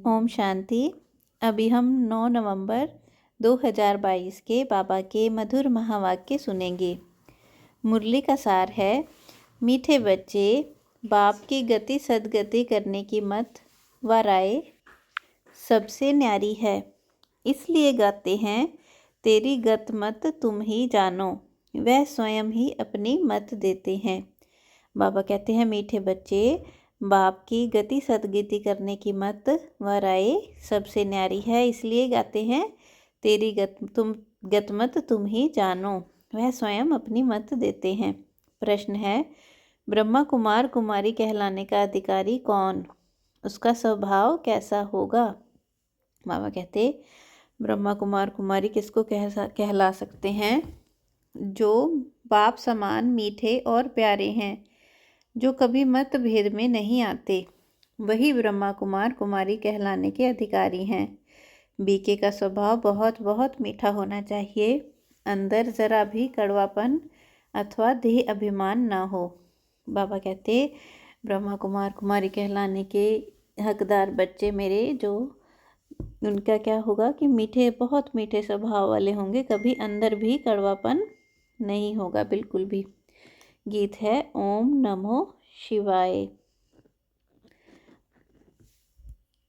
ओम शांति। अभी हम 9 नवंबर 2022 के बाबा के मधुर महावाक्य सुनेंगे। मुरली का सार है, मीठे बच्चे, बाप की गति सदगति करने की मत व राय सबसे न्यारी है, इसलिए गाते हैं तेरी गत मत तुम ही जानो। वह स्वयं ही अपनी मत देते हैं। बाबा कहते हैं मीठे बच्चे, बाप की गति सदगति करने की मत व राय सबसे न्यारी है, इसलिए गाते हैं तेरी गत मत तुम ही जानो। वह स्वयं अपनी मत देते हैं। प्रश्न है, ब्रह्मा कुमार कुमारी कहलाने का अधिकारी कौन? उसका स्वभाव कैसा होगा? बाबा कहते ब्रह्मा कुमार कुमारी किसको कहला सकते हैं? जो बाप समान मीठे और प्यारे हैं, जो कभी मतभेद में नहीं आते, वही ब्रह्मा कुमार कुमारी कहलाने के अधिकारी हैं। बीके का स्वभाव बहुत बहुत मीठा होना चाहिए, अंदर जरा भी कड़वापन अथवा देह अभिमान ना हो। बाबा कहते ब्रह्मा कुमार कुमारी कहलाने के हकदार बच्चे मेरे, जो उनका क्या होगा कि मीठे, बहुत मीठे स्वभाव वाले होंगे, कभी अंदर भी कड़वापन नहीं होगा बिल्कुल भी। गीत है ओम नमो शिवाय।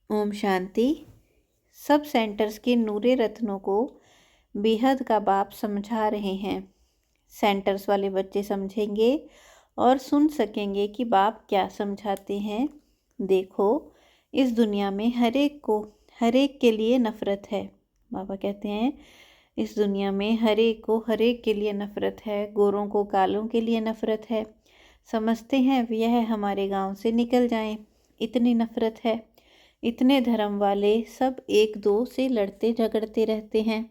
ओम शांति। सब सेंटर्स के नूरे रत्नों को बेहद का बाप समझा रहे हैं। सेंटर्स वाले बच्चे समझेंगे और सुन सकेंगे कि बाप क्या समझाते हैं। देखो, इस दुनिया में हर एक के लिए नफ़रत है। बाबा कहते हैं इस दुनिया में हर एक के लिए नफ़रत है। गोरों को कालों के लिए नफ़रत है। समझते हैं यह हमारे गांव से निकल जाएं, इतनी नफ़रत है। इतने धर्म वाले सब एक दो से लड़ते झगड़ते रहते हैं।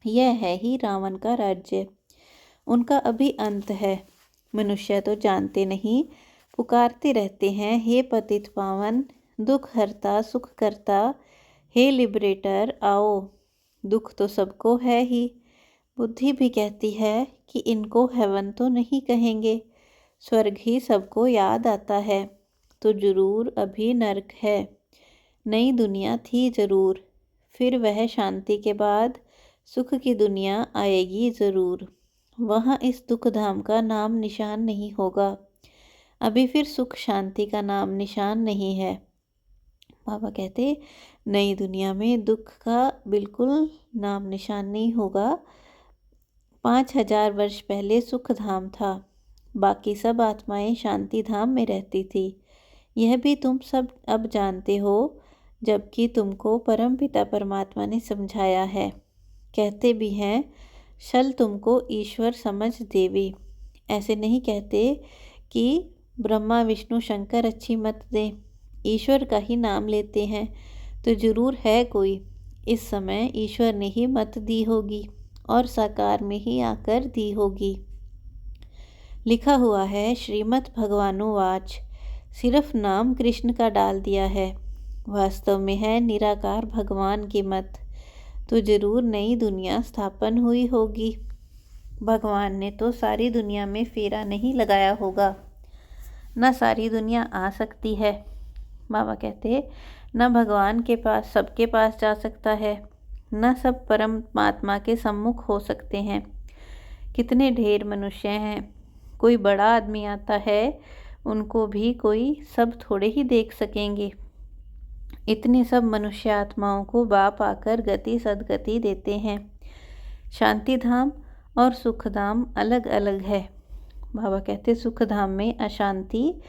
यह है ही रावण का राज्य, उनका अभी अंत है। मनुष्य तो जानते नहीं, पुकारते रहते हैं हे पतित पावन, दुख हरता सुख करता, हे लिबरेटर आओ। दुख तो सबको है ही। बुद्धि भी कहती है कि इनको हेवन तो नहीं कहेंगे, स्वर्ग ही सबको याद आता है, तो जरूर अभी नरक है। नई दुनिया थी जरूर, फिर वह शांति के बाद सुख की दुनिया आएगी ज़रूर। वहाँ इस दुख धाम का नाम निशान नहीं होगा, अभी फिर सुख शांति का नाम निशान नहीं है। बाबा कहते नई दुनिया में दुख का बिल्कुल नाम निशान नहीं होगा। 5000 वर्ष पहले सुख धाम था, बाकी सब आत्माएं शांति धाम में रहती थी। यह भी तुम सब अब जानते हो, जबकि तुमको परम पिता परमात्मा ने समझाया है। कहते भी हैं शल तुमको ईश्वर समझ देवी। ऐसे नहीं कहते कि ब्रह्मा विष्णु शंकर अच्छी मत दें, ईश्वर का ही नाम लेते हैं तो जरूर है कोई। इस समय ईश्वर ने ही मत दी होगी और साकार में ही आकर दी होगी। लिखा हुआ है श्रीमद् भगवानुवाच, सिर्फ नाम कृष्ण का डाल दिया है, वास्तव में है निराकार भगवान की मत, तो जरूर नई दुनिया स्थापन हुई होगी। भगवान ने तो सारी दुनिया में फेरा नहीं लगाया होगा, न सारी दुनिया आ सकती है। बाबा कहते न भगवान के पास सबके पास जा सकता है, न सब परमात्मा के सम्मुख हो सकते हैं। कितने ढेर मनुष्य हैं, कोई बड़ा आदमी आता है, उनको भी कोई सब थोड़े ही देख सकेंगे। इतने सब मनुष्य आत्माओं को बाप आकर गति सदगति देते हैं। शांति धाम और सुख धाम अलग अलग है। बाबा कहते सुख धाम में अशांति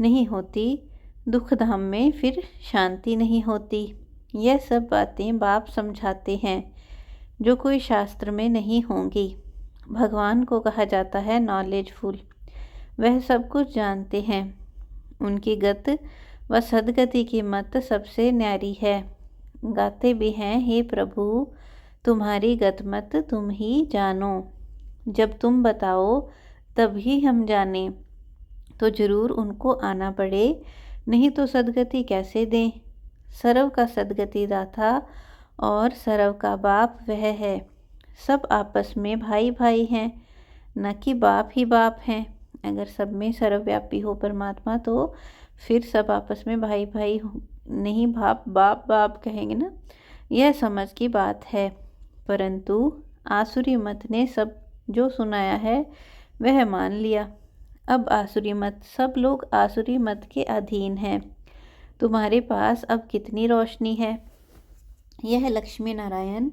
नहीं होती, दुख धाम में फिर शांति नहीं होती। यह सब बातें बाप समझाते हैं, जो कोई शास्त्र में नहीं होंगी। भगवान को कहा जाता है नॉलेजफुल, वह सब कुछ जानते हैं। उनकी गत व सदगति की मत सबसे न्यारी है। गाते भी हैं हे प्रभु, तुम्हारी गत मत तुम ही जानो। जब तुम बताओ तभी हम जाने, तो जरूर उनको आना पड़े, नहीं तो सदगति कैसे दें। सर्व का सदगति दाता और सर्व का बाप वह है। सब आपस में भाई भाई हैं, न कि बाप ही बाप हैं। अगर सब में सर्वव्यापी हो परमात्मा, तो फिर सब आपस में भाई भाई नहीं बाप बाप बाप कहेंगे ना, यह समझ की बात है। परंतु आसुरी मत ने सब जो सुनाया है वह मान लिया। अब आसुरी मत, सब लोग आसुरी मत के अधीन हैं। तुम्हारे पास अब कितनी रोशनी है। यह लक्ष्मी नारायण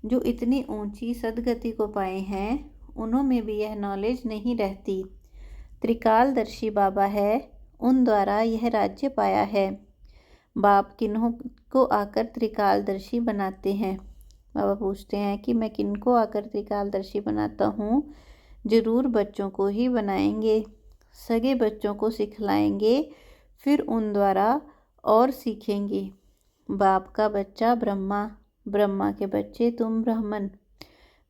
जो इतनी ऊंची सदगति को पाए हैं, उन्होंने भी यह नॉलेज नहीं रहती। त्रिकालदर्शी बाबा है, उन द्वारा यह राज्य पाया है। बाप किन्हों को आकर त्रिकालदर्शी बनाते हैं। बाबा पूछते हैं कि मैं किनको आकर त्रिकालदर्शी बनाता हूँ। जरूर बच्चों को ही बनाएंगे, सगे बच्चों को सिखलाएंगे, फिर उन द्वारा और सीखेंगे। बाप का बच्चा ब्रह्मा, ब्रह्मा के बच्चे तुम ब्राह्मण,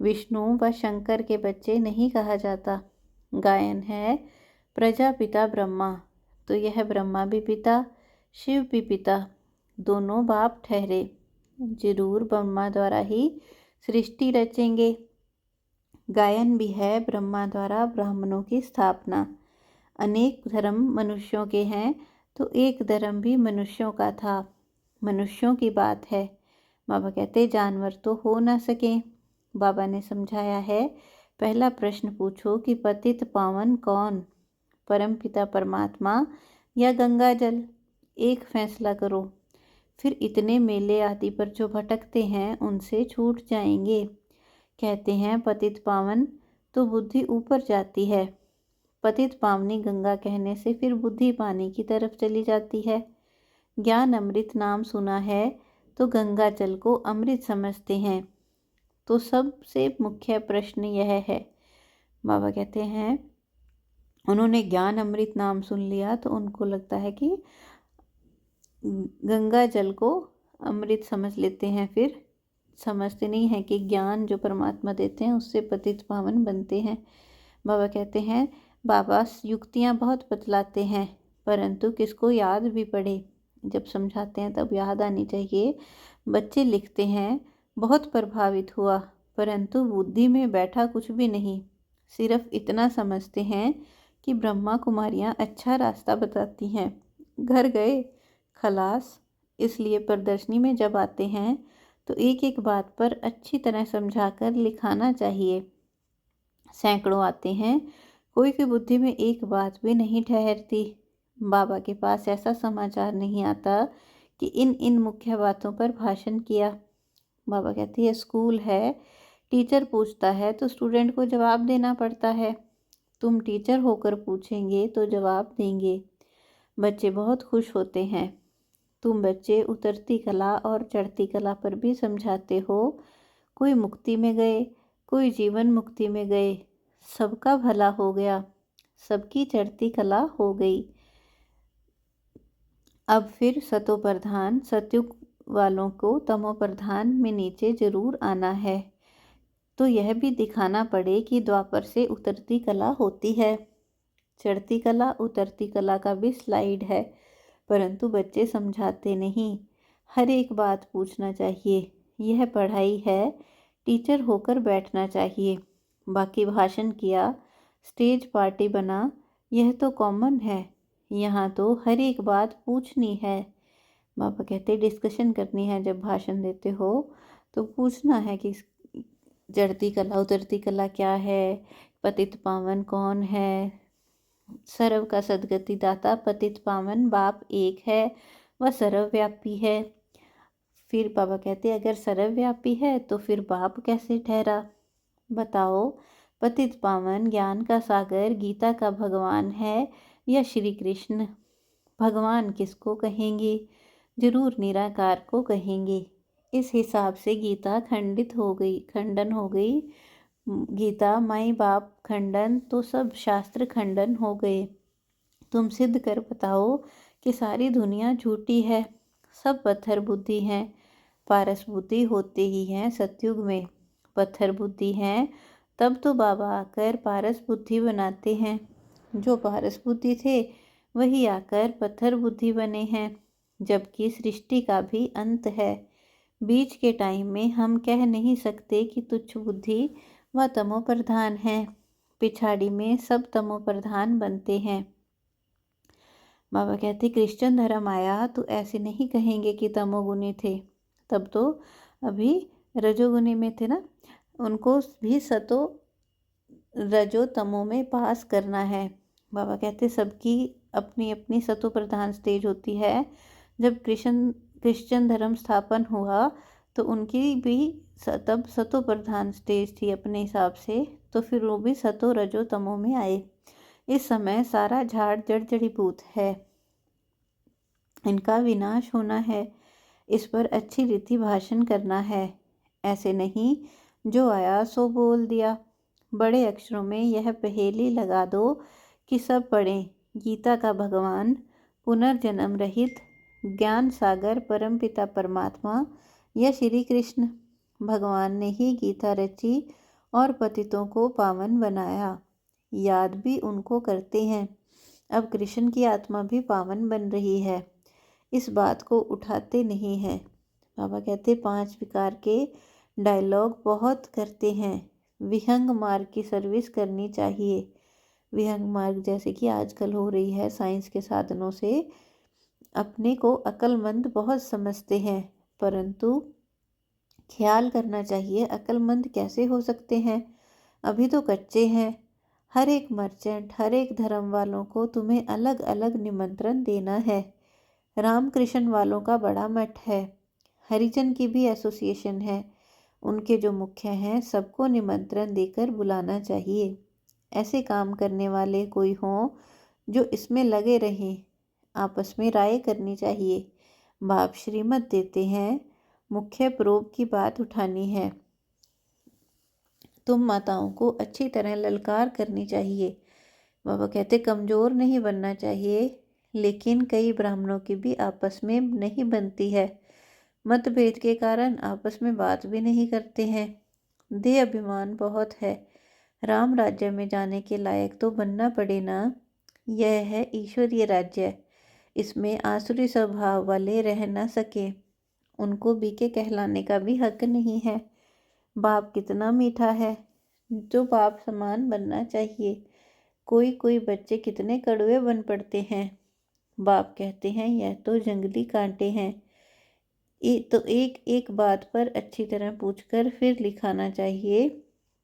विष्णु व शंकर के बच्चे नहीं कहा जाता। गायन है प्रजापिता ब्रह्मा, तो यह ब्रह्मा भी पिता, शिव भी पिता, दोनों बाप ठहरे। जरूर ब्रह्मा द्वारा ही सृष्टि रचेंगे। गायन भी है ब्रह्मा द्वारा ब्राह्मणों की स्थापना। अनेक धर्म मनुष्यों के हैं, तो एक धर्म भी मनुष्यों का था। मनुष्यों की बात है। बाबा कहते जानवर तो हो ना सके। बाबा ने समझाया है, पहला प्रश्न पूछो कि पतित पावन कौन, परमपिता परमात्मा या गंगा जल। एक फैसला करो, फिर इतने मेले आदि पर जो भटकते हैं उनसे छूट जाएंगे। कहते हैं पतित पावन, तो बुद्धि ऊपर जाती है। पतित पावनी गंगा कहने से फिर बुद्धि पानी की तरफ चली जाती है। ज्ञान अमृत नाम सुना है, तो गंगा जल को अमृत समझते हैं। तो सबसे मुख्य प्रश्न यह है। बाबा कहते हैं उन्होंने ज्ञान अमृत नाम सुन लिया, तो उनको लगता है कि गंगा जल को अमृत समझ लेते हैं, फिर समझते नहीं हैं कि ज्ञान जो परमात्मा देते हैं उससे पतित पावन बनते हैं। बाबा कहते हैं बाबा युक्तियाँ बहुत बतलाते हैं, परंतु किसको याद भी पड़े। जब समझाते हैं तब याद आनी चाहिए। बच्चे लिखते हैं बहुत प्रभावित हुआ, परंतु बुद्धि में बैठा कुछ भी नहीं। सिर्फ इतना समझते हैं कि ब्रह्मा कुमारियाँ अच्छा रास्ता बताती हैं। घर गए खलास। इसलिए प्रदर्शनी में जब आते हैं तो एक एक बात पर अच्छी तरह समझाकर लिखाना चाहिए। सैकड़ों आते हैं, कोई की बुद्धि में एक बात भी नहीं ठहरती। बाबा के पास ऐसा समाचार नहीं आता कि इन इन मुख्य बातों पर भाषण किया। बाबा कहते हैं स्कूल है, टीचर पूछता है तो स्टूडेंट को जवाब देना पड़ता है। तुम टीचर होकर पूछेंगे तो जवाब देंगे। बच्चे बहुत खुश होते हैं। तुम बच्चे उतरती कला और चढ़ती कला पर भी समझाते हो। कोई मुक्ति में गए, कोई जीवन मुक्ति में गए, सबका भला हो गया, सबकी चढ़ती कला हो गई। अब फिर सतो प्रधान सतयुग वालों को तमो प्रधान में नीचे जरूर आना है। तो यह भी दिखाना पड़े कि द्वापर से उतरती कला होती है। चढ़ती कला उतरती कला का भी स्लाइड है, परंतु बच्चे समझाते नहीं। हर एक बात पूछना चाहिए। यह पढ़ाई है, टीचर होकर बैठना चाहिए। बाकी भाषण किया, स्टेज पार्टी बना, यह तो कॉमन है। यहाँ तो हर एक बात पूछनी है। बाबा कहते डिस्कशन करनी है। जब भाषण देते हो तो पूछना है कि चढ़ती कला उतरती कला क्या है, पतित पावन कौन है। सर्व का सदगति दाता पतित पावन बाप एक है, वह सर्वव्यापी है। फिर बाबा कहते अगर सर्वव्यापी है तो फिर बाप कैसे ठहरा। बताओ, पतित पावन ज्ञान का सागर गीता का भगवान है या श्री कृष्ण। भगवान किसको कहेंगे, जरूर निराकार को कहेंगे। इस हिसाब से गीता खंडित हो गई, खंडन हो गई। गीता माई बाप खंडन, तो सब शास्त्र खंडन हो गए। तुम सिद्ध कर बताओ कि सारी दुनिया झूठी है, सब पत्थर बुद्धि हैं। पारस बुद्धि होते ही हैं सतयुग में। पत्थर बुद्धि हैं, तब तो बाबा आकर पारस बुद्धि बनाते हैं। जो पारस बुद्धि थे वही आकर पत्थर बुद्धि बने हैं। जबकि सृष्टि का भी अंत है। बीच के टाइम में हम कह नहीं सकते कि तुच्छ बुद्धि व तमो प्रधान है। पिछाड़ी में सब तमो प्रधान बनते हैं। बाबा कहते क्रिश्चियन धर्म आया तो ऐसे नहीं कहेंगे कि तमोगुनी थे, तब तो अभी रजोगुनी में थे ना, उनको भी सतो रजो तमो में पास करना है। बाबा कहते सबकी अपनी अपनी सतो प्रधान स्टेज होती है। जब क्रिश्चियन धर्म स्थापन हुआ तो उनकी भी तब सतो प्रधान स्टेज थी अपने हिसाब से, तो फिर वो भी सतो रजो तमो में आए। इस समय सारा झाड़ जड़ जड़ीभूत है, इनका विनाश होना है, इस पर अच्छी रीति भाषण करना है। ऐसे नहीं जो आया सो बोल दिया। बड़े अक्षरों में यह पहेली लगा दो कि सब पढ़ें। गीता का भगवान पुनर्जन्म रहित ज्ञान सागर परमपिता परमात्मा या श्री कृष्ण भगवान ने ही गीता रची और पतितों को पावन बनाया। याद भी उनको करते हैं। अब कृष्ण की आत्मा भी पावन बन रही है, इस बात को उठाते नहीं हैं। बाबा कहते 5 विकार के डायलॉग बहुत करते हैं। विहंग मार्ग की सर्विस करनी चाहिए। विहंग मार्ग जैसे कि आजकल हो रही है साइंस के साधनों से, अपने को अक्लमंद बहुत समझते हैं, परंतु ख्याल करना चाहिए अक्लमंद कैसे हो सकते हैं, अभी तो कच्चे हैं। हर एक मर्चेंट, हर एक धर्म वालों को तुम्हें अलग अलग निमंत्रण देना है। रामकृष्ण वालों का बड़ा मठ है, हरिजन की भी एसोसिएशन है, उनके जो मुख्य हैं सबको निमंत्रण देकर बुलाना चाहिए। ऐसे काम करने वाले कोई हों जो इसमें लगे रहें, आपस में राय करनी चाहिए। बाप श्रीमत देते हैं, मुख्य प्रोब की बात उठानी है। तुम माताओं को अच्छी तरह ललकार करनी चाहिए। बाबा कहते कमज़ोर नहीं बनना चाहिए, लेकिन कई ब्राह्मणों की भी आपस में नहीं बनती है। मतभेद के कारण आपस में बात भी नहीं करते हैं। देह अभिमान बहुत है। राम राज्य में जाने के लायक तो बनना पड़े ना। यह है ईश्वरीय राज्य, इसमें आसुरी स्वभाव वाले रह न सके, उनको बीके कहलाने का भी हक नहीं है। बाप कितना मीठा है, जो बाप समान बनना चाहिए। कोई कोई बच्चे कितने कड़वे बन पड़ते हैं। बाप कहते हैं यह तो जंगली कांटे हैं। तो एक एक बात पर अच्छी तरह पूछकर फिर लिखाना चाहिए।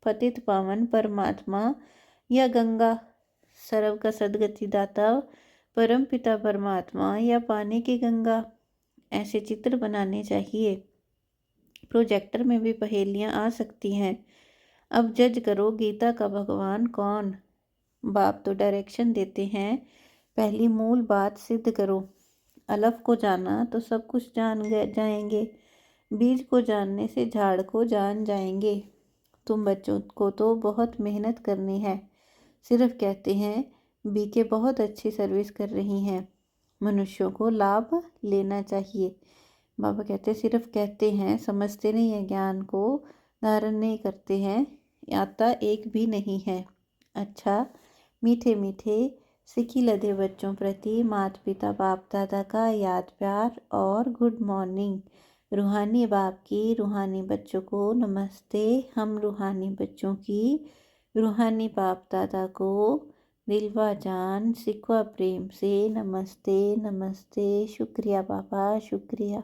पतित पावन परमात्मा या गंगा, सर्व का सदगति दाता परम पिता परमात्मा या पानी की गंगा, ऐसे चित्र बनाने चाहिए। प्रोजेक्टर में भी पहेलियां आ सकती हैं। अब जज करो गीता का भगवान कौन। बाप तो डायरेक्शन देते हैं, पहली मूल बात सिद्ध करो। अलफ को जाना तो सब कुछ जान जाएंगे, बीज को जानने से झाड़ को जान जाएंगे। तुम बच्चों को तो बहुत मेहनत करनी है, सिर्फ कहते हैं बीके बहुत अच्छी सर्विस कर रही हैं, मनुष्यों को लाभ लेना चाहिए। बाबा कहते सिर्फ कहते हैं, समझते नहीं है, ज्ञान को धारण नहीं करते हैं, आता एक भी नहीं है। अच्छा मीठे मीठे सिखी लदे बच्चों प्रति माता पिता बाप दादा का याद प्यार और गुड मॉर्निंग। रूहानी बाप की रूहानी बच्चों को नमस्ते। हम रूहानी बच्चों की रूहानी बाप दादा को दिलवा जान सिखवा प्रेम से नमस्ते नमस्ते। शुक्रिया बाबा शुक्रिया।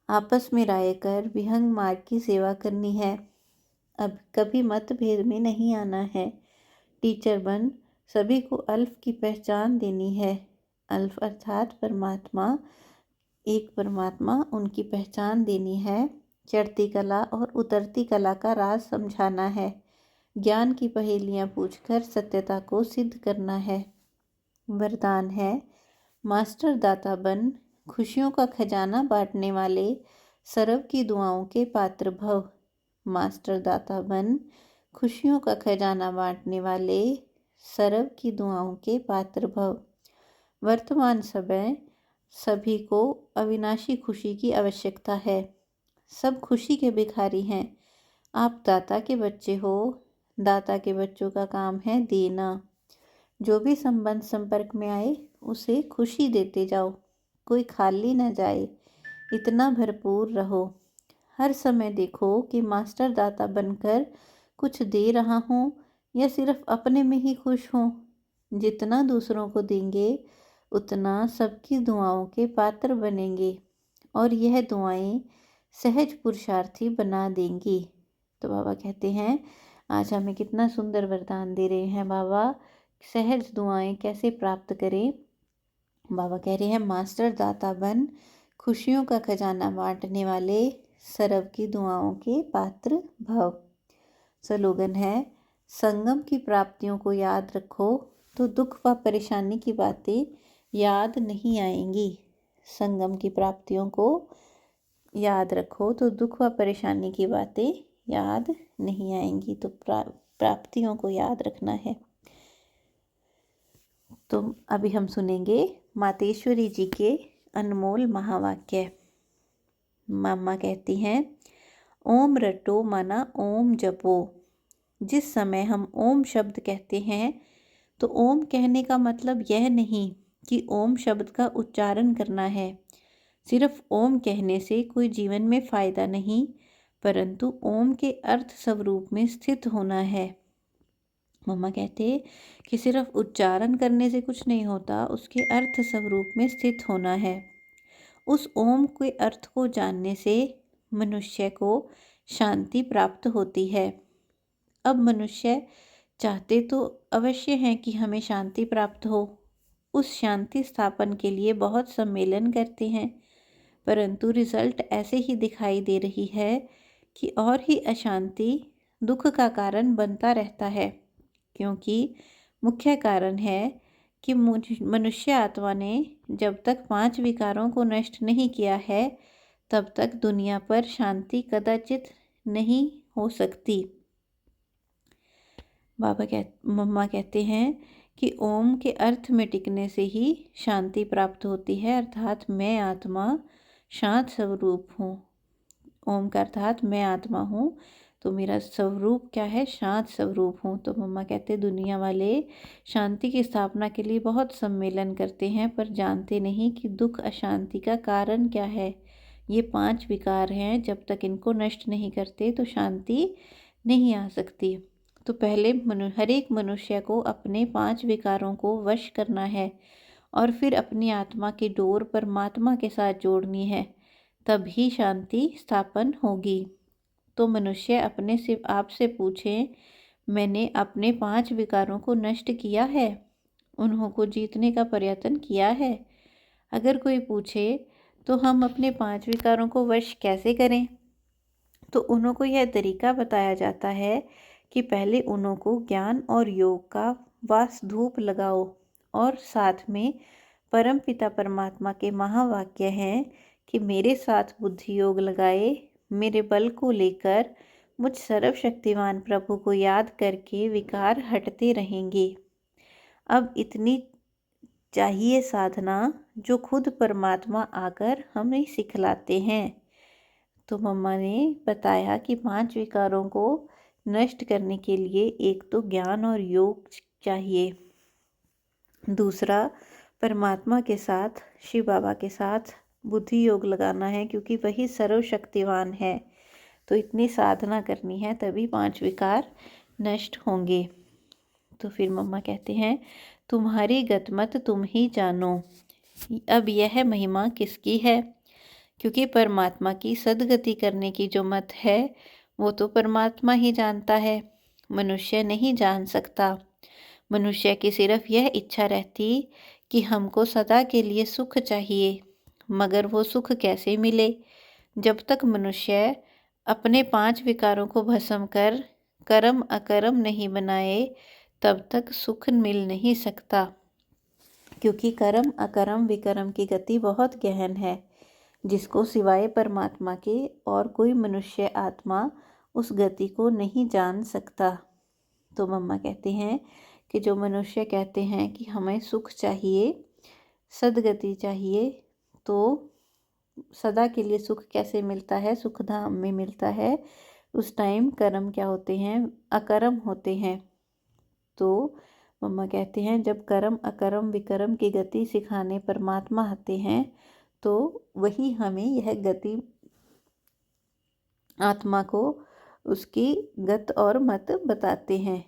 आपस में राय कर विहंग मार्ग की सेवा करनी है। अब कभी मतभेद में नहीं आना है। टीचर बन सभी को अल्फ की पहचान देनी है। अल्फ अर्थात परमात्मा, एक परमात्मा, उनकी पहचान देनी है। चढ़ती कला और उतरती कला का राज समझाना है। ज्ञान की पहेलियां पूछकर सत्यता को सिद्ध करना है। वरदान है मास्टर दाता बन खुशियों का खजाना बांटने वाले सर्व की दुआओं के पात्र भव। मास्टर दाता बन खुशियों का खजाना बांटने वाले सर्व की दुआओं के पात्र भव। वर्तमान समय सभी को अविनाशी खुशी की आवश्यकता है। सब खुशी के भिखारी हैं। आप दाता के बच्चे हो। दाता के बच्चों का काम है देना। जो भी संबंध संपर्क में आए उसे खुशी देते जाओ, कोई खाली न जाए, इतना भरपूर रहो। हर समय देखो कि मास्टर दाता बनकर कुछ दे रहा हूँ या सिर्फ अपने में ही खुश हूँ। जितना दूसरों को देंगे उतना सबकी दुआओं के पात्र बनेंगे और यह दुआएं सहज पुरुषार्थी बना देंगी। तो बाबा कहते हैं आज हमें कितना सुंदर वरदान दे रहे हैं बाबा, सहज दुआएं कैसे प्राप्त करें। बाबा कह रहे हैं मास्टर दाता बन, खुशियों का खजाना बांटने वाले, सर्व की दुआओं के पात्र भव। स्लोगन है संगम की प्राप्तियों को याद रखो तो दुख व परेशानी की बातें याद नहीं आएंगी। संगम की प्राप्तियों को याद रखो तो दुख व परेशानी की बातें याद नहीं आएंगी। तो प्राप्तियों को याद रखना है। तो अभी हम सुनेंगे मातेश्वरी जी के अनमोल महावाक्य। मामा कहती हैं ओम रटो माना ओम जपो। जिस समय हम ओम शब्द कहते हैं तो ओम कहने का मतलब यह नहीं कि ओम शब्द का उच्चारण करना है। सिर्फ ओम कहने से कोई जीवन में फ़ायदा नहीं, परंतु ओम के अर्थ स्वरूप में स्थित होना है। मम्मा कहते कि सिर्फ उच्चारण करने से कुछ नहीं होता, उसके अर्थ स्वरूप में स्थित होना है। उस ओम के अर्थ को जानने से मनुष्य को शांति प्राप्त होती है। अब मनुष्य चाहते तो अवश्य हैं कि हमें शांति प्राप्त हो, उस शांति स्थापन के लिए बहुत सम्मेलन करते हैं, परंतु रिजल्ट ऐसे ही दिखाई दे रही है कि और ही अशांति दुख का कारण बनता रहता है। क्योंकि मुख्य कारण है कि मनुष्य आत्मा ने जब तक 5 विकारों को नष्ट नहीं किया है तब तक दुनिया पर शांति कदाचित नहीं हो सकती। मम्मा कहते हैं कि ओम के अर्थ में टिकने से ही शांति प्राप्त होती है, अर्थात मैं आत्मा शांत स्वरूप हूँ। ओम का अर्थात मैं आत्मा हूँ, तो मेरा स्वरूप क्या है? शांत स्वरूप हूँ। तो मम्मा कहते दुनिया वाले शांति की स्थापना के लिए बहुत सम्मेलन करते हैं, पर जानते नहीं कि दुख अशांति का कारण क्या है। ये 5 विकार हैं, जब तक इनको नष्ट नहीं करते तो शांति नहीं आ सकती। तो पहले हर एक मनुष्य को अपने 5 विकारों को वश करना है और फिर अपनी आत्मा की डोर परमात्मा के साथ जोड़नी है, तभी शांति स्थापन होगी। तो मनुष्य अपने से आपसे पूछें मैंने अपने 5 विकारों को नष्ट किया है, उन्हों को जीतने का प्रयत्न किया है। अगर कोई पूछे तो हम अपने 5 विकारों को वश कैसे करें, तो उन्हों को यह तरीका बताया जाता है कि पहले उन्हों को ज्ञान और योग का वास धूप लगाओ और साथ में परम पिता परमात्मा के महावाक्य हैं कि मेरे साथ बुद्धि योग लगाए, मेरे बल को लेकर मुझ सर्वशक्तिमान प्रभु को याद करके विकार हटते रहेंगे। अब इतनी चाहिए साधना जो खुद परमात्मा आकर हमें सिखलाते हैं। तो मम्मा ने बताया कि 5 विकारों को नष्ट करने के लिए एक तो ज्ञान और योग चाहिए, दूसरा परमात्मा के साथ शिव बाबा के साथ बुद्धि योग लगाना है, क्योंकि वही सर्वशक्तिवान है। तो इतनी साधना करनी है तभी 5 विकार नष्ट होंगे। तो फिर मम्मा कहते हैं तुम्हारी गतमत तुम ही जानो। अब यह महिमा किसकी है? क्योंकि परमात्मा की सद्गति करने की जो मत है वो तो परमात्मा ही जानता है, मनुष्य नहीं जान सकता। मनुष्य की सिर्फ यह इच्छा रहती कि हमको सदा के लिए सुख चाहिए, मगर वो सुख कैसे मिले? जब तक मनुष्य अपने 5 विकारों को भस्म कर कर्म अकर्म नहीं बनाए तब तक सुख मिल नहीं सकता, क्योंकि कर्म अकर्म विकर्म की गति बहुत गहन है, जिसको सिवाय परमात्मा के और कोई मनुष्य आत्मा उस गति को नहीं जान सकता। तो मम्मा कहते हैं कि जो मनुष्य कहते हैं कि हमें सुख चाहिए, सद्गति चाहिए, तो सदा के लिए सुख कैसे मिलता है? सुख धाम में मिलता है। उस टाइम कर्म क्या होते हैं? अकर्म होते हैं। तो मम्मा कहते हैं जब कर्म अकर्म विकर्म की गति सिखाने परमात्मा आते हैं तो वही हमें यह गति आत्मा को उसकी गत और मत बताते हैं।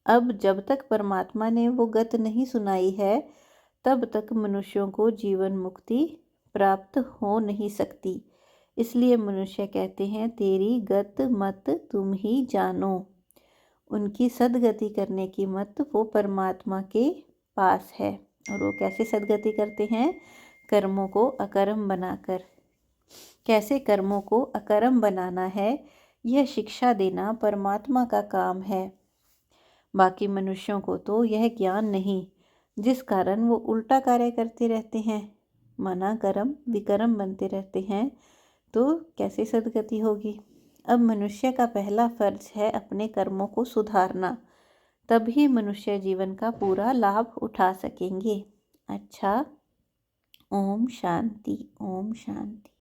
अब जब तक परमात्मा ने वो गत नहीं सुनाई है तब तक मनुष्यों को जीवन मुक्ति प्राप्त हो नहीं सकती। इसलिए मनुष्य कहते हैं, तेरी गत मत तुम ही जानो। उनकी सद्गति करने की मत वो परमात्मा के पास है। और वो कैसे सद्गति करते हैं? कर्मों को अकर्म बनाकर। कैसे कर्मों को अकर्म बनाना है, यह शिक्षा देना परमात्मा का काम है। बाकी मनुष्यों को तो यह ज्ञान नहीं, जिस कारण वो उल्टा कार्य करते रहते हैं, मना कर्म विकर्म बनते रहते हैं। तो कैसे सद्गति होगी? अब मनुष्य का पहला फर्ज है अपने कर्मों को सुधारना, तभी मनुष्य जीवन का पूरा लाभ उठा सकेंगे। अच्छा, ओम शांति, ओम शांति।